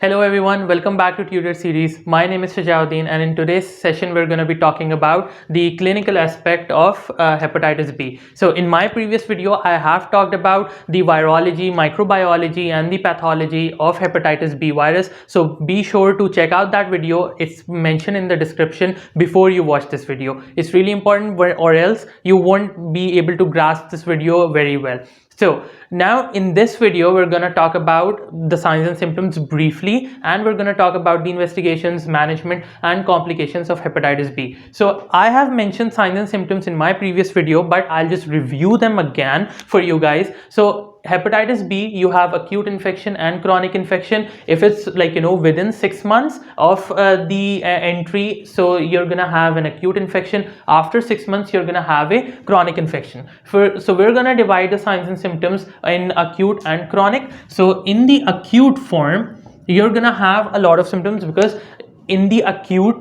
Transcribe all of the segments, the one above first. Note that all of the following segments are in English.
Hello everyone, welcome back to Tutor Series. My name is Shajauddin, and in today's session we're going to be talking about the clinical aspect of hepatitis B. So in my previous video I have talked about the virology, microbiology and the pathology of hepatitis B virus. So be sure to check out that video. It's mentioned in the description before you watch this video. It's really important, or else you won't be able to grasp this video very well. So now in this video we're going to talk about the signs and symptoms briefly, and we're going to talk about the investigations, management and complications of hepatitis B. So I have mentioned signs and symptoms in my previous video, but I'll just review them again for you guys. So hepatitis B, you have acute infection and chronic infection. If it's within 6 months of the entry, so you're gonna have an acute infection. After 6 months you're gonna have a chronic infection. So we're gonna divide the signs and symptoms in acute and chronic. So in the acute form you're gonna have a lot of symptoms, because in the acute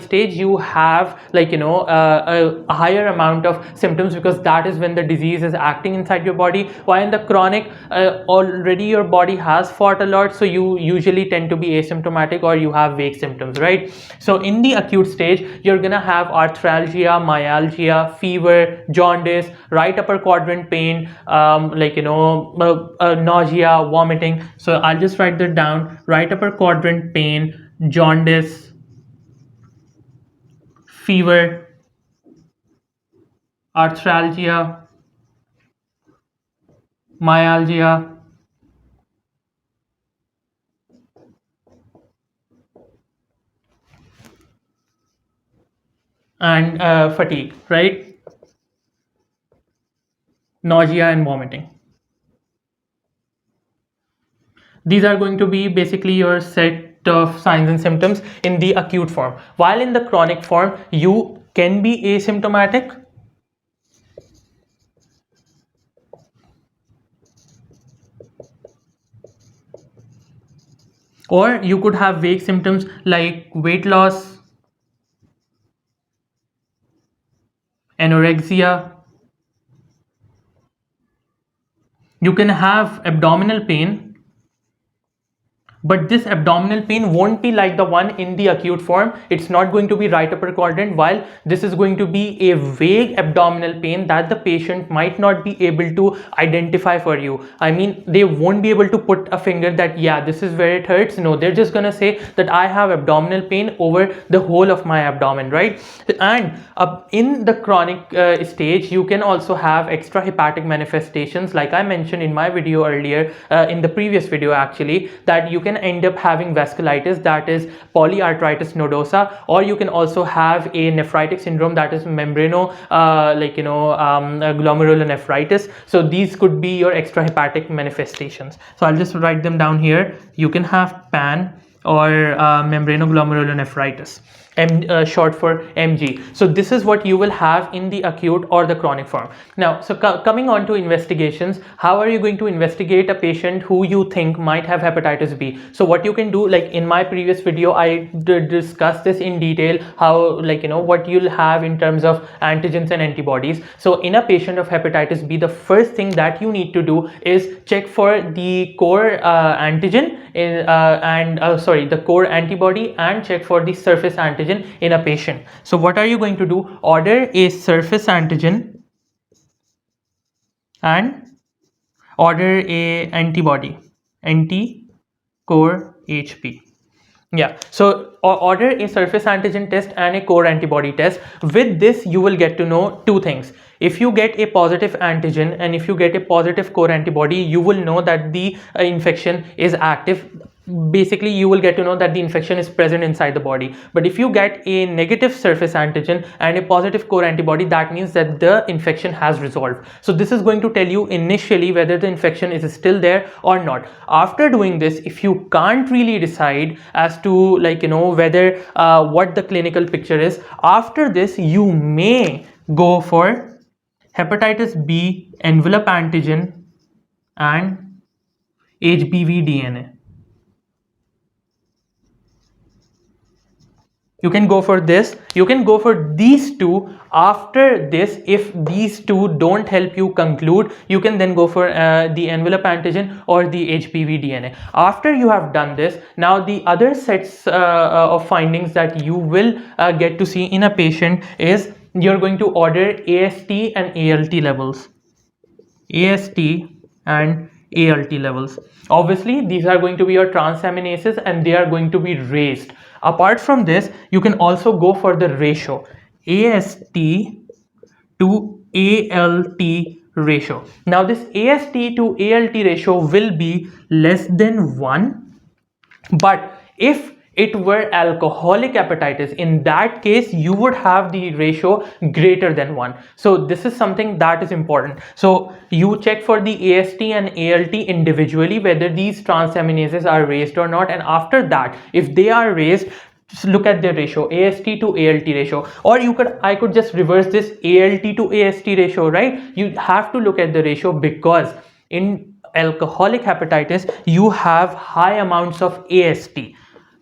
stage you have a higher amount of symptoms, because that is when the disease is acting inside your body. While in the chronic, already your body has fought a lot, so you usually tend to be asymptomatic or you have vague symptoms, right? So in the acute stage you're gonna have arthralgia, myalgia, fever, jaundice, right upper quadrant pain, nausea, vomiting. So I'll just write that down: right upper quadrant pain, jaundice, fever, arthralgia, myalgia, and fatigue, right? Nausea and vomiting. These are going to be basically your set of signs and symptoms in the acute form. While in the chronic form, you can be asymptomatic, or you could have vague symptoms like weight loss, anorexia. You can have abdominal pain, but this abdominal pain won't be like the one in the acute form. It's not going to be right upper quadrant, while this is going to be a vague abdominal pain that the patient might not be able to identify for you. I mean, they won't be able to put a finger that, yeah, this is where it hurts. No, they're just gonna say that I have abdominal pain over the whole of my abdomen, right? And in the chronic stage, you can also have extrahepatic manifestations, like I mentioned in my video earlier, in the previous video actually, that you can end up having vasculitis, that is polyarteritis nodosa, or you can also have a nephritic syndrome, that is glomerulonephritis. So these could be your extrahepatic manifestations. So I'll just write them down here. You can have PAN or membranoglomerulonephritis, short for MG. So this is what you will have in the acute or the chronic form. Now, so coming on to investigations, how are you going to investigate a patient who you think might have hepatitis B? So what you can do, like in my previous video, I discussed this in detail, how what you'll have in terms of antigens and antibodies. So in a patient of hepatitis B, the first thing that you need to do is check for the core antigen the core antibody, and check for the surface antigen in a patient. So what are you going to do? Order a surface antigen and order a antibody, anti-core HP. Yeah, so order a surface antigen test and a core antibody test. With this you will get to know two things. If you get a positive antigen and if you get a positive core antibody, you will know that the infection is active. Basically you will get to know that the infection is present inside the body. But if you get a negative surface antigen and a positive core antibody, that means that the infection has resolved. So this is going to tell you initially whether the infection is still there or not. After doing this, if you can't really decide as to whether what the clinical picture is, after this you may go for hepatitis B envelope antigen and HBV DNA. You can go for this. You can go for these two After this, if these two don't help you conclude, you can then go for the envelope antigen or the HPV DNA. After you have done this, now the other sets of findings that you will get to see in a patient is you're going to order AST and ALT levels. AST and ALT levels. Obviously, these are going to be your transaminases and they are going to be raised. Apart from this, you can also go for the ratio AST to ALT ratio. Now, this AST to ALT ratio will be less than 1, but if it were alcoholic hepatitis, in that case you would have the ratio greater than 1. So this is something that is important. So you check for the AST and ALT individually whether these transaminases are raised or not, and after that, if they are raised, just look at the ratio AST to ALT ratio. Or I could just reverse this ALT to AST ratio, right? You have to look at the ratio because in alcoholic hepatitis you have high amounts of AST.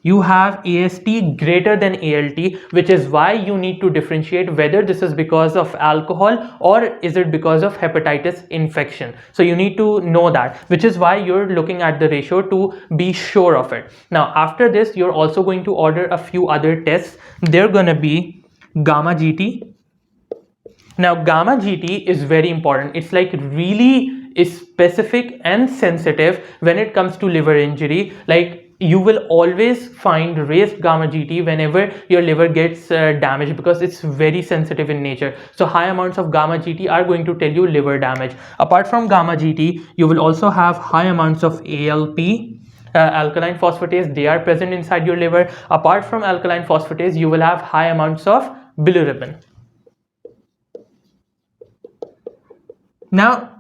You have AST greater than ALT, which is why you need to differentiate whether this is because of alcohol or is it because of hepatitis infection. So you need to know that, which is why you're looking at the ratio to be sure of it. Now, after this, you're also going to order a few other tests. They're going to be gamma GT. Now, gamma GT is very important. It's like really is specific and sensitive when it comes to liver injury. Like, you will always find raised gamma GT whenever your liver gets damaged because it's very sensitive in nature. So high amounts of gamma GT are going to tell you liver damage. Apart from gamma GT, you will also have high amounts of ALP, alkaline phosphatase. They are present inside your liver. Apart from alkaline phosphatase, you will have high amounts of bilirubin. Now,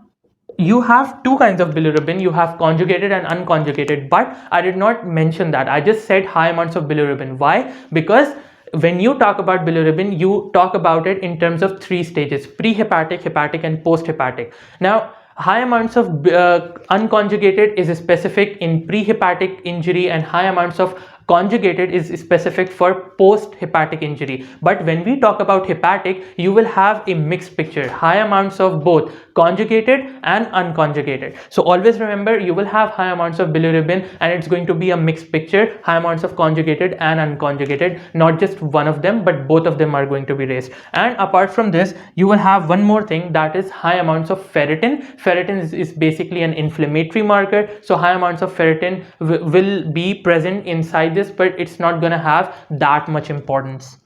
you have two kinds of bilirubin. You have conjugated and unconjugated, but I did not mention that. I just said high amounts of bilirubin. Why? Because when you talk about bilirubin, you talk about it in terms of 3 stages: pre-hepatic, hepatic, and post-hepatic. Now, high amounts of unconjugated is specific in pre-hepatic injury, and high amounts of conjugated is specific for post-hepatic injury. But when we talk about hepatic, you will have a mixed picture, high amounts of both conjugated and unconjugated. So always remember, you will have high amounts of bilirubin and it's going to be a mixed picture, high amounts of conjugated and unconjugated, not just one of them, but both of them are going to be raised. And apart from this, you will have one more thing, that is high amounts of ferritin. Ferritin is basically an inflammatory marker, so high amounts of ferritin will be present inside this, but it's not going to have that much importance.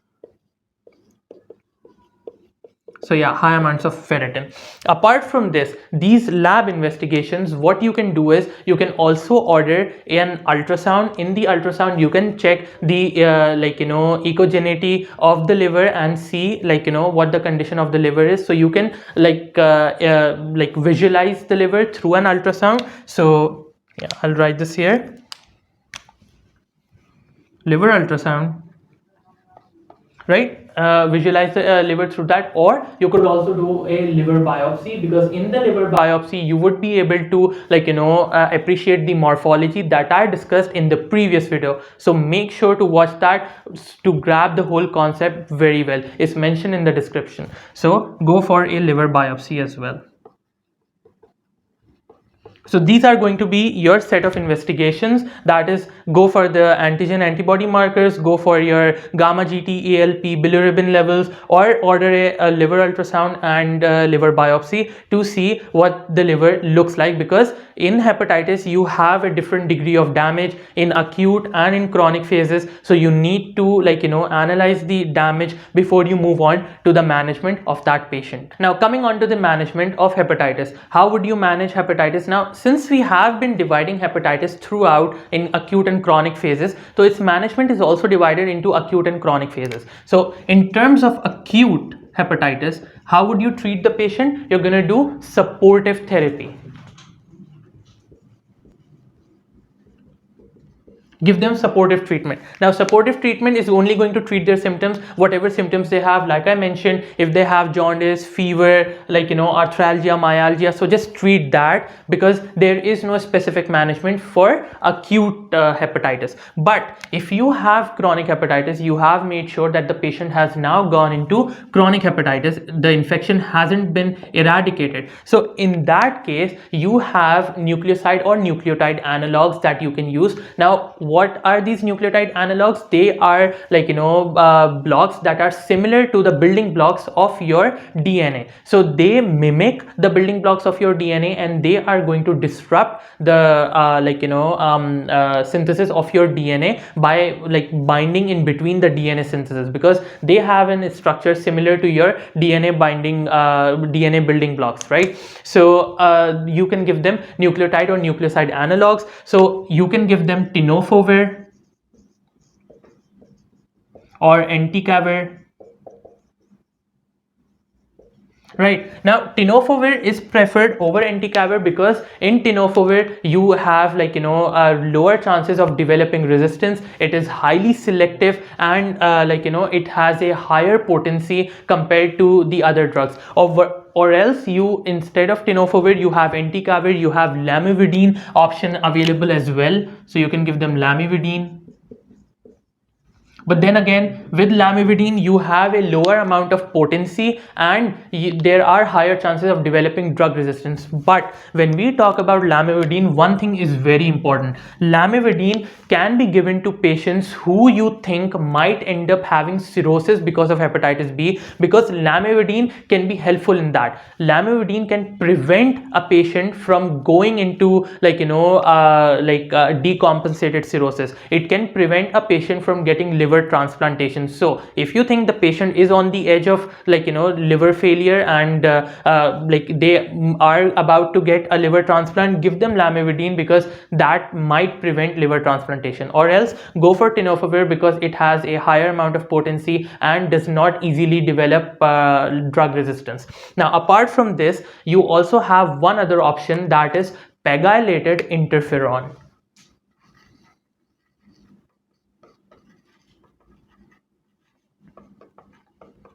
So yeah, high amounts of ferritin. Apart from this, these lab investigations, what you can do is you can also order an ultrasound. In the ultrasound, you can check the echogenicity of the liver and see what the condition of the liver is. So you can visualize the liver through an ultrasound. So yeah, I'll write this here. Liver ultrasound, right? Visualize the liver through that, or you could also do a liver biopsy, because in the liver biopsy you would be able to appreciate the morphology that I discussed in the previous video. So make sure to watch that to grab the whole concept very well. It's mentioned in the description. So go for a liver biopsy as well. So these are going to be your set of investigations, that is, go for the antigen antibody markers, go for your gamma GT, ALP, bilirubin levels, or order a liver ultrasound and liver biopsy to see what the liver looks like, because in hepatitis you have a different degree of damage in acute and in chronic phases. So you need to analyze the damage before you move on to the management of that patient. Now, coming on to the management of hepatitis, how would you manage hepatitis? Now, since we have been dividing hepatitis throughout in acute and chronic phases, so its management is also divided into acute and chronic phases. So in terms of acute hepatitis, how would you treat the patient? You're going to do supportive therapy. give them supportive treatment. Now supportive treatment is only going to treat their symptoms, whatever symptoms they have. Like I mentioned, if they have jaundice, fever, like arthralgia, myalgia, so just treat that, because there is no specific management for acute hepatitis. But if you have chronic hepatitis, you have made sure that the patient has now gone into chronic hepatitis, the infection hasn't been eradicated. So in that case, you have nucleoside or nucleotide analogs that you can use. Now what are these nucleotide analogs? They are like blocks that are similar to the building blocks of your DNA. So they mimic the building blocks of your DNA, and they are going to disrupt the synthesis of your DNA by like binding in between the DNA synthesis, because they have a structure similar to your DNA binding DNA building blocks, right? So you can give them nucleotide or nucleoside analogs. So you can give them tenofovir or entecavir. Right, now tenofovir is preferred over entecavir because in tenofovir you have lower chances of developing resistance. It is highly selective, and it has a higher potency compared to the other drugs. Or else you, instead of tenofovir, you have entecavir, you have lamivudine option available as well. So you can give them lamivudine. But then again, with lamivudine, you have a lower amount of potency, and there are higher chances of developing drug resistance. But when we talk about lamivudine, one thing is very important. Lamivudine can be given to patients who you think might end up having cirrhosis because of hepatitis B, because lamivudine can be helpful in that. Lamivudine can prevent a patient from going into decompensated cirrhosis. It can prevent a patient from getting liver transplantation. So if you think the patient is on the edge of liver failure, and they are about to get a liver transplant, give them lamivudine, because that might prevent liver transplantation. Or else go for tenofovir, because it has a higher amount of potency and does not easily develop drug resistance. Now apart from this, you also have one other option, that is pegylated interferon.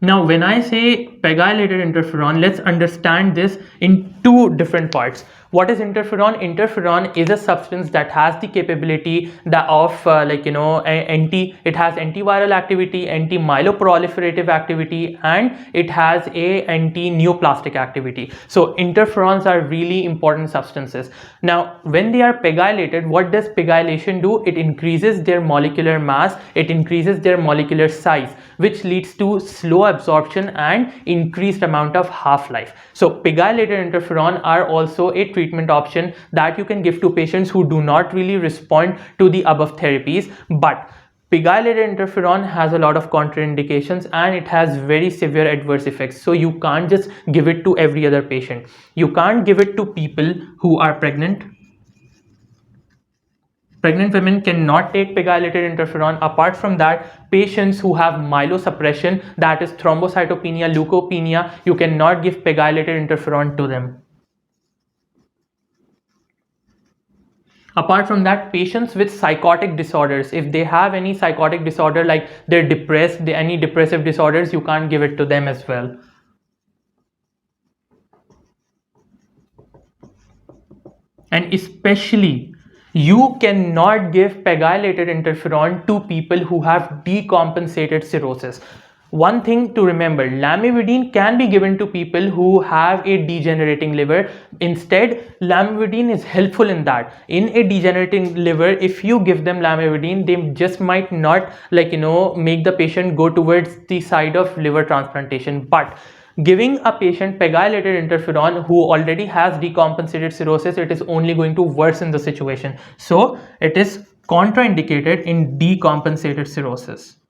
Now, when I say pegylated interferon, let's understand this in two different parts. What is interferon? Interferon is a substance that has the capability of it has antiviral activity, anti-myeloproliferative activity, and it has a anti-neoplastic activity. So interferons are really important substances. Now, when they are pegylated, what does pegylation do? It increases their molecular mass, it increases their molecular size, which leads to slow absorption and increased amount of half-life. So pegylated interferon are also a treatment option that you can give to patients who do not really respond to the above therapies. But pegylated interferon has a lot of contraindications, and it has very severe adverse effects. So you can't just give it to every other patient. You can't give it to people who are pregnant. Pregnant women cannot take pegylated interferon. Apart from that, patients who have myelosuppression, that is thrombocytopenia, leukopenia, you cannot give pegylated interferon to them. Apart from that, patients with psychotic disorders, if they have any psychotic disorder, like they're depressed, any depressive disorders, you can't give it to them as well. And especially, you cannot give pegylated interferon to people who have decompensated cirrhosis. One thing to remember, lamivudine can be given to people who have a degenerating liver. Instead, lamivudine is helpful in that. In a degenerating liver, if you give them lamivudine, they just might not make the patient go towards the side of liver transplantation. But giving a patient pegylated interferon who already has decompensated cirrhosis, it is only going to worsen the situation. So it is contraindicated in decompensated cirrhosis.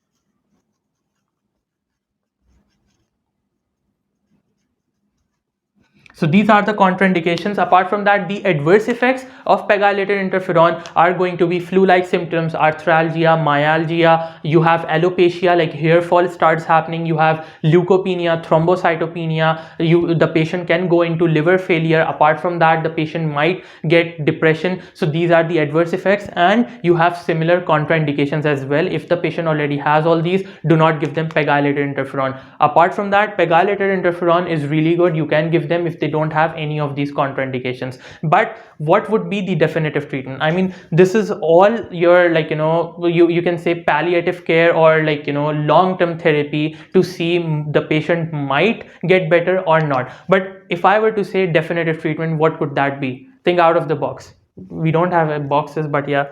So these are the contraindications. Apart from that, the adverse effects of pegylated interferon are going to be flu-like symptoms, arthralgia, myalgia, you have alopecia, like hair fall starts happening, you have leukopenia, thrombocytopenia, the patient can go into liver failure. Apart from that, the patient might get depression. So these are the adverse effects, and you have similar contraindications as well. If the patient already has all these, do not give them pegylated interferon. Apart from that, pegylated interferon is really good. You can give them if they don't have any of these contraindications. But what would be the definitive treatment? I mean, this is all your, like, you can say palliative care, or like, long-term therapy to see the patient might get better or not. But if I were to say definitive treatment, what could that be? Think out of the box. We don't have boxes, but yeah,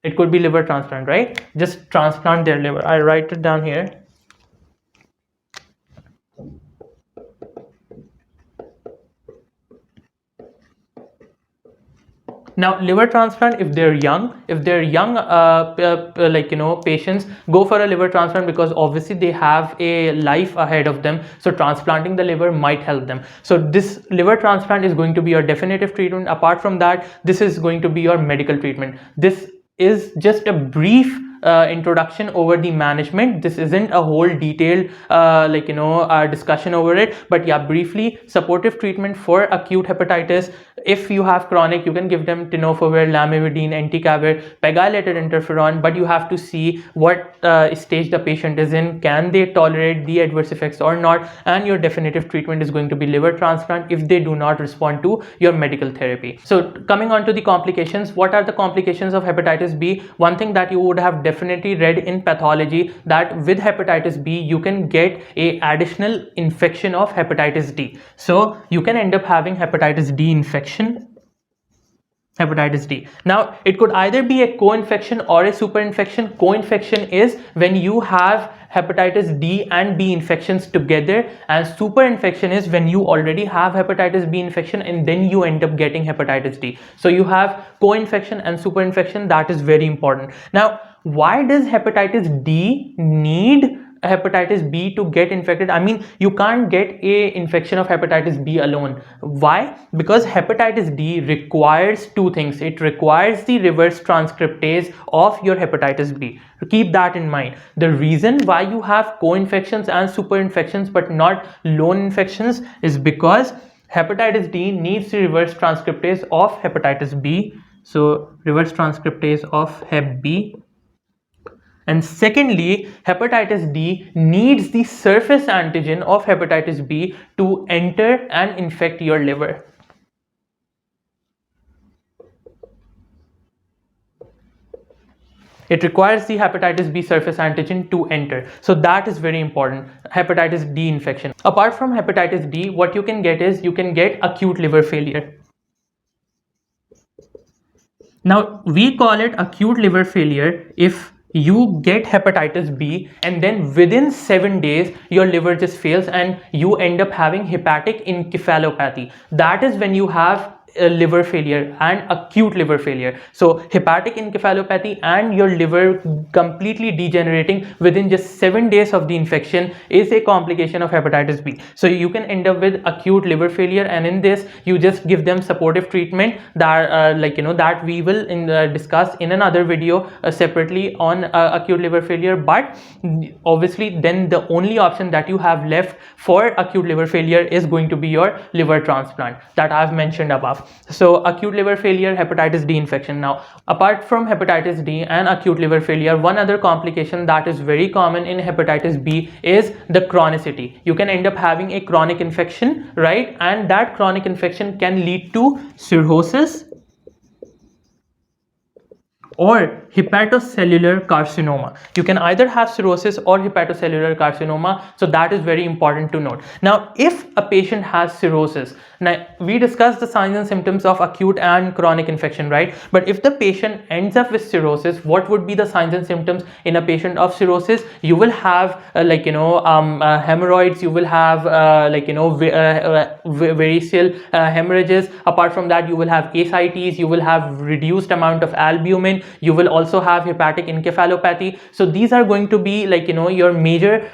it could be liver transplant, right? Just transplant their liver. I write it down here. Now, liver transplant, if they're young, patients, go for a liver transplant, because obviously they have a life ahead of them. So transplanting the liver might help them. So this liver transplant is going to be your definitive treatment. Apart from that, this is going to be your medical treatment. This is just a brief introduction over the management. This isn't a whole detailed discussion over it, but yeah, briefly, supportive treatment for acute hepatitis. If you have chronic, you can give them tenofovir, lamivudine, entecavir, pegylated interferon, but you have to see what stage the patient is in. Can they tolerate the adverse effects or not? And your definitive treatment is going to be liver transplant if they do not respond to your medical therapy. So coming on to the complications, what are the complications of hepatitis B? One thing that you would have definitely read in pathology, that with hepatitis B you can get a additional infection of hepatitis D. So you can end up having hepatitis D infection. Hepatitis D. Now, it could either be a co-infection or a superinfection. Co-infection is when you have hepatitis D and B infections together, and superinfection is when you already have hepatitis B infection and then you end up getting hepatitis D. So you have co-infection and superinfection. That is very important. Now, why does hepatitis D need hepatitis B to get infected? I mean, you can't get a infection of hepatitis B alone. Why? Because hepatitis D requires two things. It requires the reverse transcriptase of your hepatitis B. Keep that in mind. The reason why you have co-infections and superinfections but not lone infections is because hepatitis D needs the reverse transcriptase of hepatitis B. So reverse transcriptase of hep B. And secondly, hepatitis D needs the surface antigen of hepatitis B to enter and infect your liver. It requires the hepatitis B surface antigen to enter. So that is very important, hepatitis D infection. Apart from hepatitis D, what you can get is you can get acute liver failure. Now, we call it acute liver failure if you get hepatitis B and then within 7 days your liver just fails and you end up having hepatic encephalopathy. That is when you have liver failure and acute liver failure. So hepatic encephalopathy and your liver completely degenerating within just 7 days of the infection is a complication of hepatitis B. So you can end up with acute liver failure, and in this you just give them supportive treatment that that we will discuss in another video separately on acute liver failure. But obviously then the only option that you have left for acute liver failure is going to be your liver transplant that I've mentioned above. So acute liver failure, hepatitis D infection. Now, apart from hepatitis D and acute liver failure, one other complication that is very common in hepatitis B is the chronicity. You can end up having a chronic infection, right? And that chronic infection can lead to cirrhosis or hepatocellular carcinoma. You can either have cirrhosis or hepatocellular carcinoma, so that is very important to note. Now, if a patient has cirrhosis, now we discussed the signs and symptoms of acute and chronic infection, right? But if the patient ends up with cirrhosis, what would be the signs and symptoms in a patient of cirrhosis? You will have hemorrhoids, you will have variceal hemorrhages. Apart from that, you will have ascites, you will have reduced amount of albumin, skin. You will also have hepatic encephalopathy. So these are going to be like, you know, your major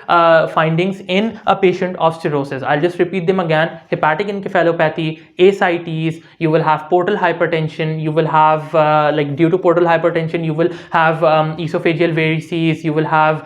findings in a patient of cirrhosis. I'll just repeat them again: hepatic encephalopathy, ascites, you will have portal hypertension, you will have like due to portal hypertension you will have esophageal varices, you will have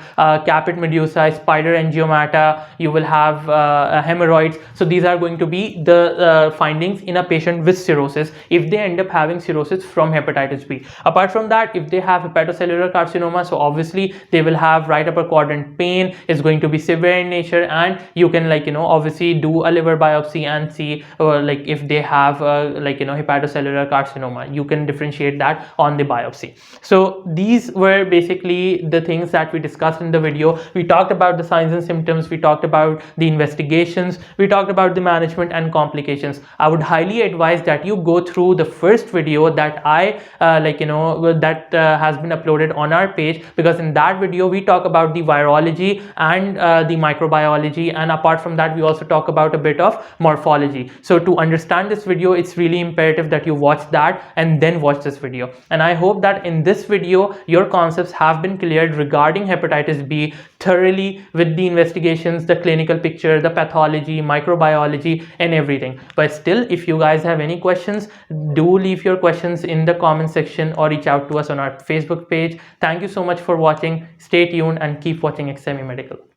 caput medusae, spider angiomata, you will have hemorrhoids. So these are going to be the findings in a patient with cirrhosis if they end up having cirrhosis from hepatitis B. Apart from that, if they have hepatocellular carcinoma, so obviously they will have right upper quadrant pain, is going to be severe in nature, and you can, like, you know, obviously do a liver biopsy and see like if they have like, you know, hepatocellular carcinoma. You can differentiate that on the biopsy. So these were basically the things that we discussed in the video. We talked about the signs and symptoms, we talked about the investigations, we talked about the management and complications. I would highly advise that you go through the first video that I like, you know, that has been uploaded on our page, because in that video we talk about the virology and the microbiology, and apart from that we also talk about a bit of morphology. So to understand this video, it's really imperative that you watch that and then watch this video. And I hope that in this video your concepts have been cleared regarding hepatitis B thoroughly, with the investigations, the clinical picture, the pathology, microbiology and everything. But still, if you guys have any questions, do leave your questions in the comment section or reach out to us on our Facebook page. Thank you so much for watching. Stay tuned and keep watching XME Medical.